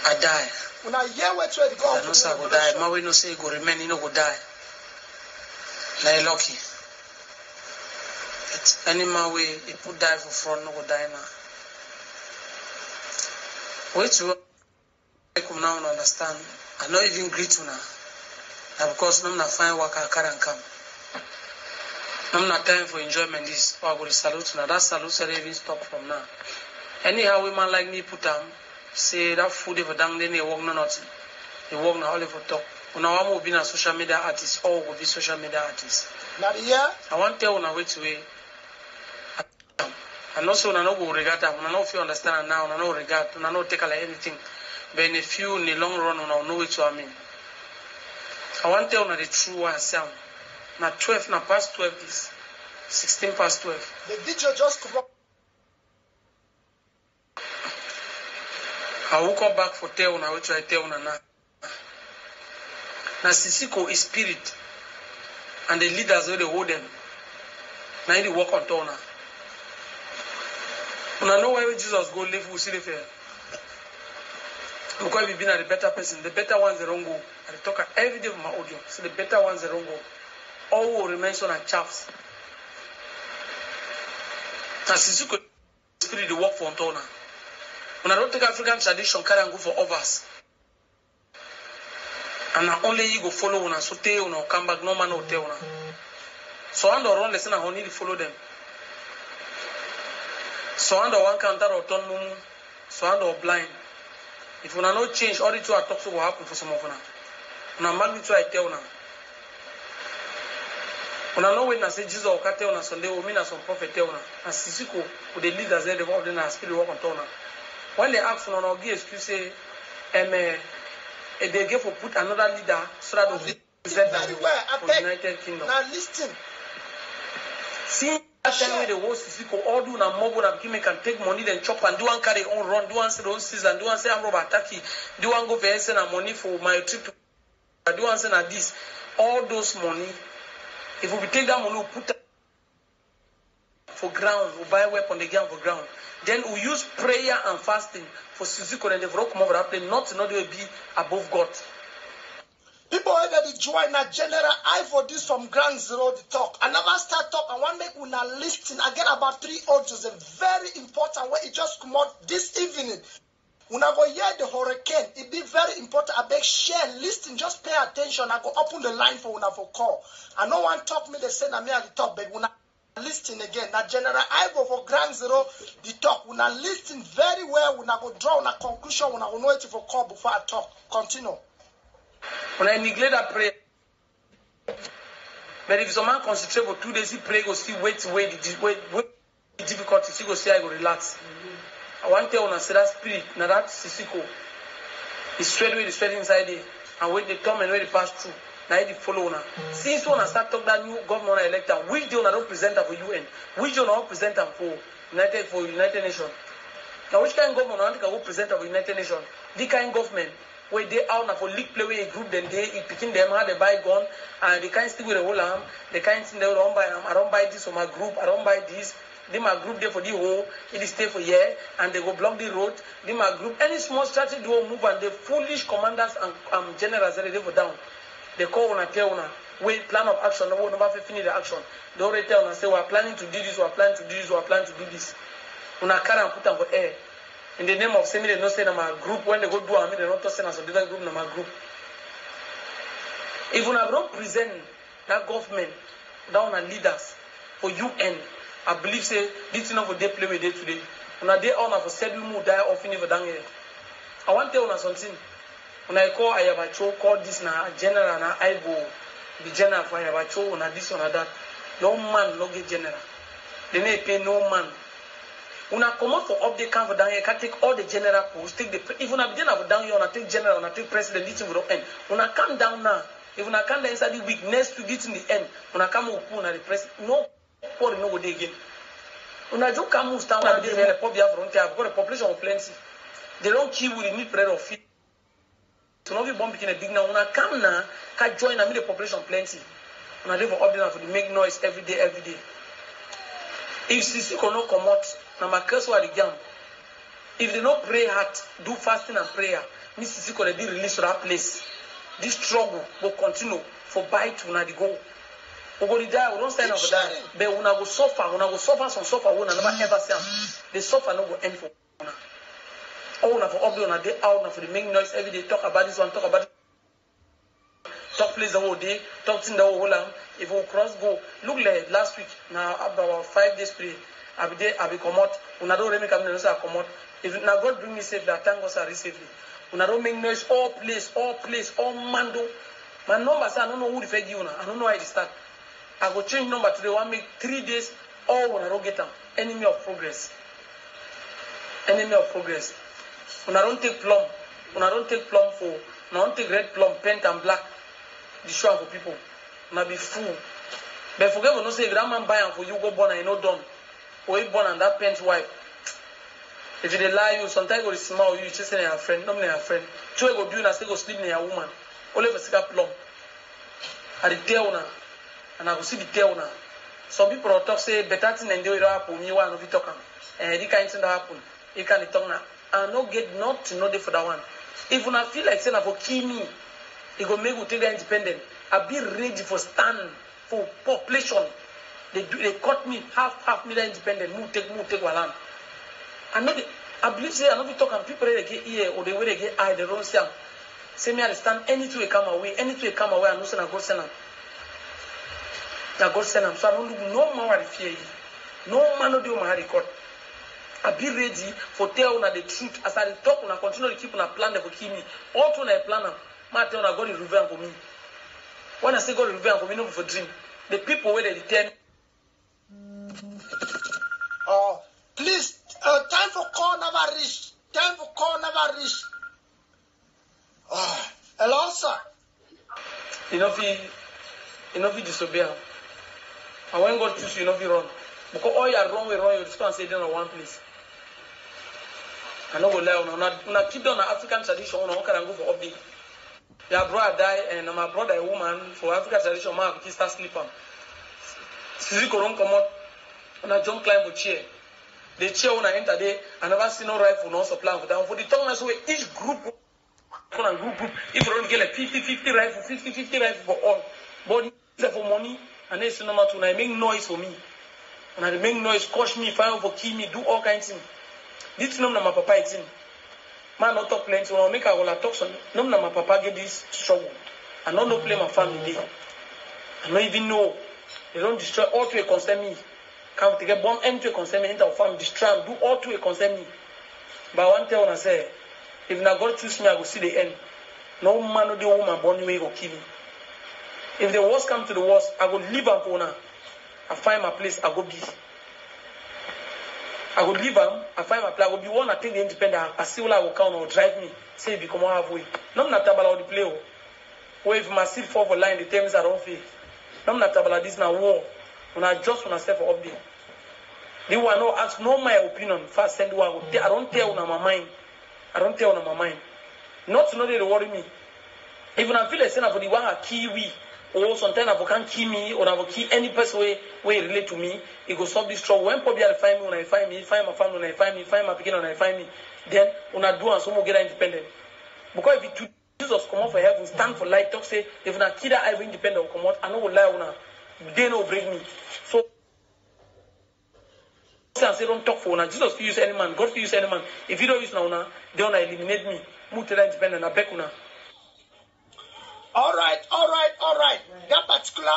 I die. When I hear what you go, I know say I go die. My way no say go remain, you no go die. Like lucky. It's any man way he put die for front, no go die now. Wait to come now understand. I not even greet you now. Now because I'm not fine work I can't come. I'm not time for enjoyment this. I go to salute now. That salute said even stop from now. Anyhow, we man like me put them say that food if down then they work no nothing. They work now only for talk. When I want to be a social media artist, all will be social media artists. Now yeah. I want to tell you now which way. And also, I know go regard them. I know if you understand now, I know regard. I know take like anything. But in a few, in the long run, I know which I mean. I want to tell you the true one sound. Now 12, now past 12 is 16 past 12. The video just come up. I woke up back for tell now which I tell now. Now Sisiko is spirit, and the leaders where they hold them. Now they walk on top now. When I know where Jesus go live, we see the fair. Because we've been at the better person, the better ones they don't go. I talk every day with my audio. So the better ones they don't go. All will remain so as chaffs. And Sisiko spirit they work for Antona. When I don't take African tradition, carry and go for others. And only you go follow una so tell una come back, no man will tell una. So under run lesson I need to follow them. So under one counter or turn mumu, so under blind. If una no change, all the two are talk so will happen for some of una. Una magnitude I tell una. Una know when I say Jesus will tell una Sunday, will mean as some prophet tell una. And Sisiko with the leaders there, they walk in and spirit walk on tona. When they ask for an give excuse say, they give for put another leader so that they present them for the United Kingdom. Now listen. See that time when the whole Sisiko all do na mobile and Kimi can take money then chop and do one carry on run, do one say the whole season, do one say I'm Robert Taki, do one go for send money for my trip to do one say na this. All those money, if we take that money, we put for ground, we buy weapon they get for ground. Then we use prayer and fasting for Sisiko and the rock come over that place, not they be above God. People already join a general I for this from Ground Zero the talk. I never start talk. I want to make una listen. I get about 3 audios, a very important way it just come out this evening. Una go hear the hurricane. It be very important. I beg share, listen, just pay attention. I go open the line for una for call. I no one talk me, they say na me at the top, but una listen again. Now General Ivo for Ground Zero the talk. Una listen very well. Una go draw una conclusion. Una go know it for call before I talk. Continue. When I neglect that prayer, but if some man concentrate for 2 days, he pray, go see wait the difficulties, he go say I go relax. I want to tell you, say that spirit, now that Sisiko is straight away, the straight inside there, and when they come and when they pass through, now they follow now. Since when I start talk that new government elected, which day I don't present them for UN, which day I don't present them for United Nations. Now which kind of government I think I will present them for United Nations? The kind of government where they out now for league play where a group then they picking them how they buy gun and they can't stick with the whole arm, they can't think they don't buy I don't buy this for my group, I don't buy this. They my group there for the whole, it stay for year and they go block the road. They my group any small strategy they will move and the foolish commanders and generals that they go down. They call on a tell on wait plan of action, no one never finish the action. They already tell on say we are planning to do this, we are planning to do this, we are planning to do this. When I carry and put them for air. In the name of saying they don't say in my group, when they go do they don't send us a different group in my group. If we don't present that government down and leaders for UN, I believe say this is not for they play with day today. When I day on for settle move die off in down here. I want to tell you something. When I call Ayabacho, call this na general na Ivo, the general for Ayabacho, on this one or that. No man no get general. They may pay no man. When I come out for update camp for down here, I can take all the general posts, take the even I begin down here, I take general, I take president, this will end. When I come down now, even I come down inside the week, next to get in the end, when I come up on the president, no for no day again. When I don't come down now, they have a frontier, I've got a population of plenty. They don't kill with the need prayer of feet. So now we bomb became a big now. When I come now, can join and meet the population plenty. When I live for update for the make noise every day. If Sisiko no come out, now my curse were the jam. If they don't pray hard, do fasting and prayer, Mrs. Siko, they be released to that place. This struggle will continue for bite to the go. We go to die, we don't stand up for that. But when I go suffer, some suffer, we never ever see them. The suffer no go end for una. Oh, una for update, una day out, for the main noise every day. Talk about this one, talk about it. Talk place the whole day, talk thing the whole time. If we cross go, look like last week, now about 5 days pray. I be there, I be come out. Una don't really come in, come out. If now God bring me safely, I thank God I safely. Una don't make noise, all place, all mando. My number say I don't know who the fake you now. I don't know how it start. I go change number today. One make 3 days. All when I don't get them. Enemy of progress. Enemy of progress. When I don't take plum. When I don't take plum for. When I don't take red plum, pink and black. The show for people. When I be fool. But forget when I say grandma buy them for you go born and you not done. Or you born and that paint wipe. If they lie you, sometimes you go smile you just say your friend. Not your friend. So you go do and say go sleep near your woman. Only for a plum. I tell now. And I will see the tail now. Some people talk say better thing than they happen. You want to be talking. And the kind of thing that happen. You can talk now. I no get not to know for that one. If you not feel like saying for kill me, it go make you take the independent. I be ready for stand for population. They cut me half million independent. Move take one land. I believe say I not be talking people they get ear or the way they get eye they don't see them. Say me understand anything will come away, I know say I go send them. Now God send them. So I don't look no man will fear you. No man will do my record. I be ready for tell una the truth. As I talk, una continue to keep una plan for kill me. All to una plan them. Man tell una God is revealed for me. When I say God is revealed for me, no for dream. The people where they tell. Please, time for call never reach. Hello, sir. You know if you disobey. And when God choose you, know if you run. Because all you are wrong, you just can't stay there in one place. I know go lie. Una keep down an African tradition, una can go for update. Your brother die and my brother a woman for African tradition, man can start sleeping. Sisi koron come out, una jump climb for chair. The chair una enter there, I never see no rifle, no supply for that. For the tongue that's where each group, if you don't get like 50 rifle for all. But for money. And then number two, I make noise for me. And I make noise, coach me, fire for kill me, do all kinds of things. This number my papa is in. Man not talk plenty, when I make a whole talk so number my papa get this struggle. I don't know play my family there. I don't even know. They don't destroy all to a concern me. Come to get bomb end to a concern me, enter our family, destroy them, do all to a concern me. But I want to tell when I say, if now God choose me, I will see the end. No man or the woman born me will kill me. If the worst come to the worst, I go leave am for now. I find my place, I go be. I go leave am, I find my place, I go be one, I take the independent, I see what I will count or drive me, say it become halfway. No, not tabala the play. Where if my seat fall for line, the terms I don't feel. No, not tabala this now war. When I just when I step up there. They will not ask no my opinion. First send one. I don't tell on my mind. Not to know they worry me. Even I feel like saying for the one a kiwi. Or sometimes I can't kill me, or I will kill any person where relate to me. It will solve this trouble. When probably I find me, when I find me, find my family, when I find me, find my beginning, when I find me, then when I do and some will get independent. Because if you Jesus come out for heaven, stand for light, talk say, if I kill that I will independent come out, I know will lie on they no bring me. So I say don't talk for una. Jesus will use any man, God will use any man. If you don't use now, they wanna eliminate me. Move to that independent, I beg una. All right. That particular